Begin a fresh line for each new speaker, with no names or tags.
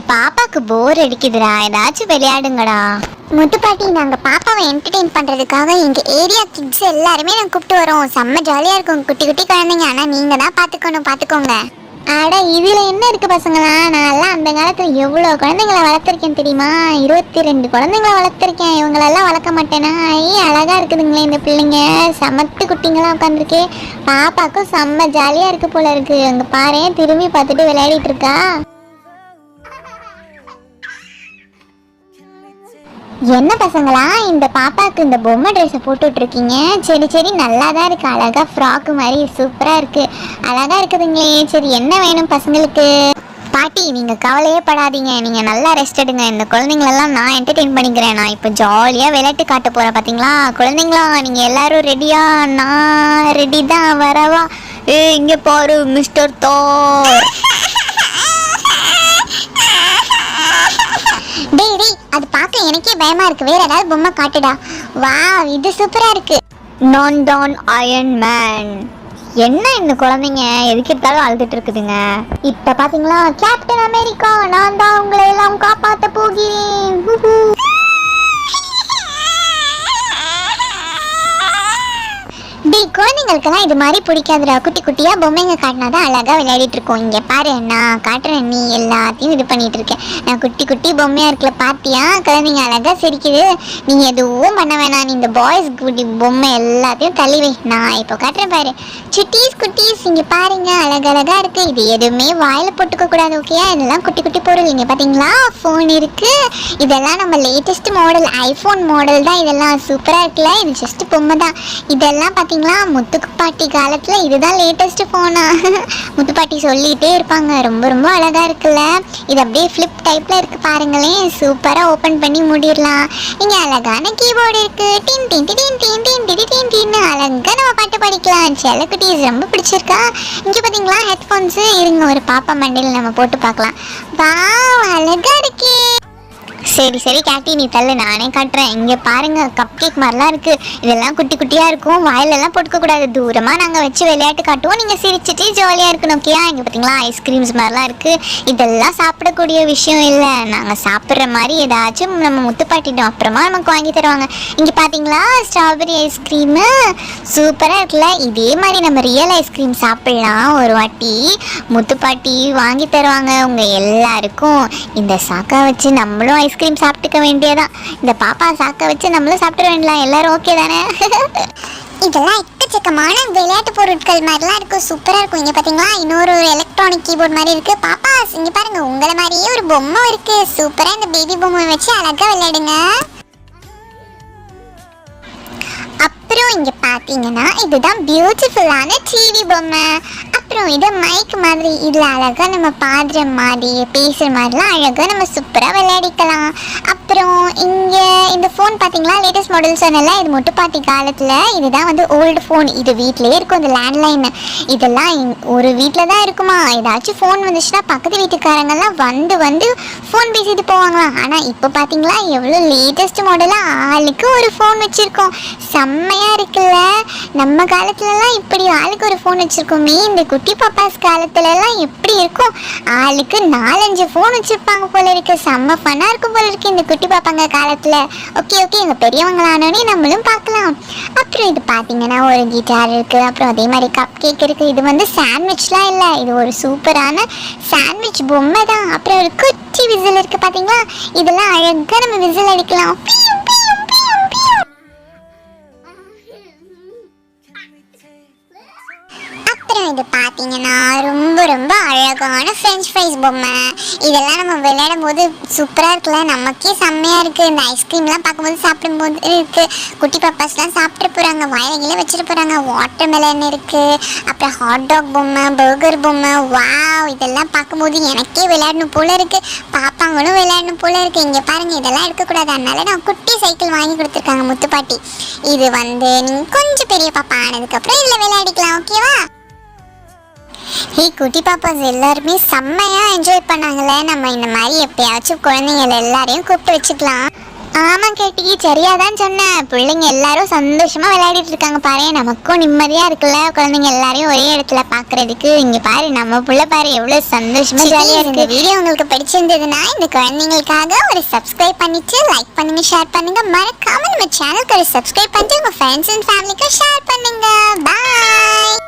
பாப்பாக்கு போர் அடிக்குதுடா, ஏதாச்சும் விளையாடுங்கடா.
முத்துப்பாட்டி, நாங்க பாப்பாவை என்டர்டெயின் பண்றதுக்காக எங்க ஏரியா கிட்ஸ் எல்லாருமே நாங்க கூப்பிட்டு வரோம். செம்ம ஜாலியா இருக்கும், குட்டி குட்டி குழந்தைங்க. ஆனா நீங்க தான் பாத்துக்கோங்க.
அட இதுல என்ன இருக்கு பசங்களா, நான் எல்லாம் அந்த காலத்துல எவ்வளவு குழந்தைங்களை வளர்த்திருக்கேன் தெரியுமா? 22 குழந்தைங்களை வளர்த்திருக்கேன். இவங்களெல்லாம் வளர்க்க மாட்டேனா? அழகா இருக்குதுங்களே இந்த பிள்ளைங்க, சமத்து குட்டிங்களா உட்காந்துருக்கு. பாப்பாக்கும் செம்ம ஜாலியா இருக்கு போல இருக்கு. அங்க பாரு, திரும்பி பார்த்துட்டு விளையாடிட்டு இருக்கா. என்ன பசங்களா, இந்த பாப்பாவுக்கு இந்த பொம்மை ட்ரெஸ்ஸை போட்டுட்டு இருக்கீங்க? சரி நல்லா தான் இருக்கு, அழகா ஃப்ராக்கு மாதிரி சூப்பரா இருக்கு, அழகா இருக்குதுங்களே. சரி என்ன வேணும் பசங்களுக்கு? பாட்டி நீங்க கவலையே படாதீங்க, நீங்க நல்லா ரெஸ்ட் எடுங்க. இந்த குழந்தைங்களெல்லாம் நான் என்டர்டெயின் பண்ணிக்கிறேன். நான் இப்போ ஜாலியா விளையாட்டு காட்ட போறேன். பாத்தீங்களா குழந்தைங்களா, நீங்க எல்லாரும் ரெடியா? நான் ரெடி தான், வரவா? இங்க பாரு மிஸ்டர் தோர்.
டேய், அது பார்க்க எனக்கே பயமா இருக்கு. வேற ஏதாவது பொம்மை காட்டுடா. வா, இது சூப்பரா இருக்கு.
நான் தான் அயன் மேன். என்ன இந்த குழந்தைங்க எதுக்கு எடுத்தாலும் அழுதுட்டு இருக்குதுங்க. இப்ப பாத்தீங்களா, கேப்டன் அமெரிக்கா, நான் தான் உங்களை எல்லாம் காப்பாத்த போகிறேன்.
குழந்தைங்களுக்கெல்லாம் இது மாதிரி பிடிக்காதுடா. குட்டி குட்டியா பொம்மைங்க காட்டினாதான் அழகா விளையாடிட்டு இருக்கோம். இங்க பாரு, நான் காட்டுறேன், நீ எல்லாத்தையும் இது பண்ணிட்டு இருக்கேன். நான் குட்டி குட்டி பொம்மையா இருக்கல, பாத்தியா? குழந்தைங்க அழகா சிரிக்குது. நீங்க எதுவும் பண்ண வேணாம், நீ இந்த பாய்ஸ் குட்டி பொம்மை எல்லாத்தையும் தள்ளி வை. நான் இப்போ காட்டுறேன் பாரு. சுட்டீஸ் குட்டீஸ், இங்க பாருங்க, அழகழகா இருக்கு. இது எதுவுமே வாயில போட்டுக்க கூடாது, ஓகே? இதெல்லாம் குட்டி குட்டி பொருள். இங்க பாத்தீங்களா, போன் இருக்கு. இதெல்லாம் நம்ம லேட்டஸ்ட் மாடல், ஐபோன் மாடல் தான். இதெல்லாம் சூப்பரா இருக்குல்ல. இது ஜஸ்ட் பொம்மை தான். இதெல்லாம் பாத்தீங்களா, முத்துப்பாட்டி காலத்துல இதுதான் லேட்டஸ்ட் போனா. முத்துப்பாட்டி சொல்லிட்டே இருப்பாங்க. ரொம்ப ரொம்ப அழகா இருக்குல்ல. இது அப்படியே ஃபிளிப் டைப்ல இருக்கு, பாருங்களேன். சூப்பரா ஓபன் பண்ணி மூடிடலாம். இங்க அழகான கீபோர்டு இருக்கு. டின் டின் டின் டின் டின் டின் டின் டின் அழகா நம்ம பாட்டு படிக்கலாம். செல்லக்குட்டீஸ் ரொம்ப பிடிச்சிருக்கா. இங்க பாத்தீங்களா ஹெட்ஃபோன்ஸ். இருங்க, ஒரு பாப்பா மண்டையில நம்ம போட்டு பார்க்கலாம். வாவ், அழகா இருக்கே.
சரி கேட்டி, நீ தள்ளு, நானே காட்டுறேன். இங்கே பாருங்க, கப் கேக் மாதிரிலாம் இருக்குது. இதெல்லாம் குட்டி குட்டியாக இருக்கும், வாயிலெல்லாம் போட்டுக்கக்கூடாது. தூரமாக நாங்கள் வச்சு விளையாட்டு காட்டுவோம். நீங்கள் சிரிச்சிட்டு ஜாலியாக இருக்கணும், ஓகேயா? இங்கே பார்த்தீங்களா, ஐஸ்கிரீம்ஸ் மாதிரிலாம் இருக்குது. இதெல்லாம் சாப்பிடக்கூடிய விஷயம் இல்லை. நாங்கள் சாப்பிட்ற மாதிரி ஏதாச்சும் நம்ம முத்துப்பாட்டிட்டோம், அப்புறமா நமக்கு வாங்கி தருவாங்க. இங்கே பார்த்தீங்களா, ஸ்ட்ராபெரி ஐஸ்கிரீமு சூப்பராக இருக்குல்ல. இதே மாதிரி நம்ம ரியல் ஐஸ்கிரீம் சாப்பிட்லாம் ஒரு வாட்டி. முத்துப்பாட்டி வாங்கி தருவாங்க உங்கள் எல்லாருக்கும். இந்த சாக்கா வச்சு நம்மளும் ஐஸ்கிரீம் சாப்பிட்டுக்க வேண்டியதான். இந்த பாப்பா சாக்க வச்சு நம்மளும் சாப்பிட வேண்டியலாம். எல்லாரும் ஓகே தானே?
இதெல்லாம் எக்கச்சக்கமான விளையாட்டு பொருட்கள் மாதிரிலாம் இருக்கும், சூப்பரா இருக்கும். இங்க பாத்தீங்களா, இன்னொரு எலக்ட்ரானிக் கீபோர்ட் மாதிரி இருக்கு. பாப்பா இங்க பாருங்க, உங்களை மாதிரியே ஒரு பொம்மை இருக்கு. சூப்பரா இந்த பேபி பொம்மை வச்சு அழகா விளையாடுங்க. அப்புறம் இங்க பாத்தீங்கன்னா, இதுதான் பியூட்டிஃபுல்லான டிவி பொம்மை. அப்புறம் இது மைக் மாதிரி. இதுல அழகா நம்ம பாடுற மாதிரி, பேசுற மாதிரிலாம் அழகா நம்ம சூப்பரா விளையாடிக்கலாம். அப்புறம் இங்க இந்த ஃபோன் பாத்தீங்களா, லேட்டஸ்ட் மாடல் சொன்னல. இது முத்துப்பாட்டி காலத்துல இதுதான் வந்து ஓல்டு ஃபோன். இது வீட்லயே இருக்கும், இந்த லேண்ட்லைன். இதெல்லாம் ஒரு வீட்டில தான் இருக்குமா. ஏதாச்சும் ஃபோன் வந்துச்சுன்னா பக்கத்து வீட்டுக்காரங்கெல்லாம் வந்து ஃபோன் பேசிட்டு போவாங்களாம். ஆனா இப்போ பாத்தீங்களா, எவ்வளோ லேட்டஸ்ட் மாடலா ஆளுக்கு ஒரு ஃபோன் வச்சிருக்கோம். செம்மையா இருக்குல்ல. நம்ம காலத்துலலாம் இப்படி ஆளுக்கு ஒரு ஃபோன் வச்சிருக்கோமே. இந்த குட்டி பாப்பாஸ் காலத்துலலாம் எப்படி இருக்கும், ஆளுக்கு 4-5 ஃபோன் வச்சிருப்பாங்க போல இருக்கு. செம்ம ஃபன்னா இருக்கும் போல இருக்கு இந்த குட்டி பாப்பாங்க காலத்துல. ஓகே எங்க பெரியவங்களானோடனே நம்மளும் பார்க்கலாம். அப்புறம் இது பார்த்தீங்கன்னா ஒரு கிட்டார் இருக்கு. அப்புறம் அதே மாதிரி கப் கேக் இருக்கு. இது வந்து சாண்ட்விச்லாம் இல்லை, இது ஒரு சூப்பரான சாண்ட்விச் பொம்மை தான். அப்புறம் ஒரு குட்டி விசில் இருக்கு, பார்த்தீங்களா? இதெல்லாம் அழகா நம்ம விசில் அடிக்கலாம். அப்புறம் இது பார்த்தீங்கன்னா ரொம்ப ரொம்ப அழகான ஃப்ரெஞ்ச் ஃப்ரைஸ் பொம்மை. இதெல்லாம் நம்ம விளையாடும் போது சூப்பராக இருக்குல்ல. நமக்கே செம்மையாக இருக்குது. இந்த ஐஸ்கிரீம்லாம் பார்க்கும்போது சாப்பிடும்போது இருக்குது. குட்டி பாப்பாஸ்லாம் சாப்பிட்டு போகிறாங்க, வாயிலே வச்சுட்டு போகிறாங்க. வாட்டர் மெலன் இருக்குது. அப்புறம் ஹாட் டாக் பொம்மை, பர்கர் பொம்மை. வாவ், இதெல்லாம் பார்க்கும்போது எனக்கே விளையாடணும் போல இருக்குது. பாப்பாங்களும் விளையாடணும் போல இருக்குது. இங்கே பாருங்கள், இதெல்லாம் எடுக்கக்கூடாது, அதனால நான் குட்டி சைக்கிள் வாங்கி கொடுத்துருக்காங்க முத்துப்பாட்டி. இது வந்து நீங்கள் கொஞ்சம் பெரிய பாப்பா ஆனதுக்கப்புறம் இதில் விளையாடிக்கலாம், ஓகேவா? குட்டி பாப்பாஸ் எல்லாருமே செம்மையாக என்ஜாய் பண்ணாங்களே. நம்ம இந்த மாதிரி எப்பயாச்சும் குழந்தைங்கள எல்லாரையும் கூப்பிட்டு வச்சுக்கலாம்.
ஆமா கேட்டி, சரியாதான் சொன்னேன். பிள்ளைங்க எல்லாரும் சந்தோஷமா விளையாடிட்டு இருக்காங்க பாரு. நமக்கும் நிம்மதியா இருக்குல்ல, குழந்தைங்க எல்லாரையும் ஒரே இடத்துல பாக்குறதுக்கு. இங்க பாரு, நம்ம புள்ள பாரு எவ்வளவு சந்தோஷமா ஜாலியா
இந்த
இருக்கு.
வீடியோ உங்களுக்கு பிடிச்சிருந்ததுன்னா இந்த குழந்தைங்களுக்காக ஒரு சப்ஸ்கிரைப் பண்ணிட்டு லைக் பண்ணுங்க, ஷேர் பண்ணுங்க. மறக்காம நம்ம சேனலுக்கு ஒரு சப்ஸ்கிரைப் பண்ணிட்டு உங்க ஃப்ரெண்ட்ஸ் அண்ட் ஃபேமிலிக்கு ஷேர் பண்ணுங்க. பாய்.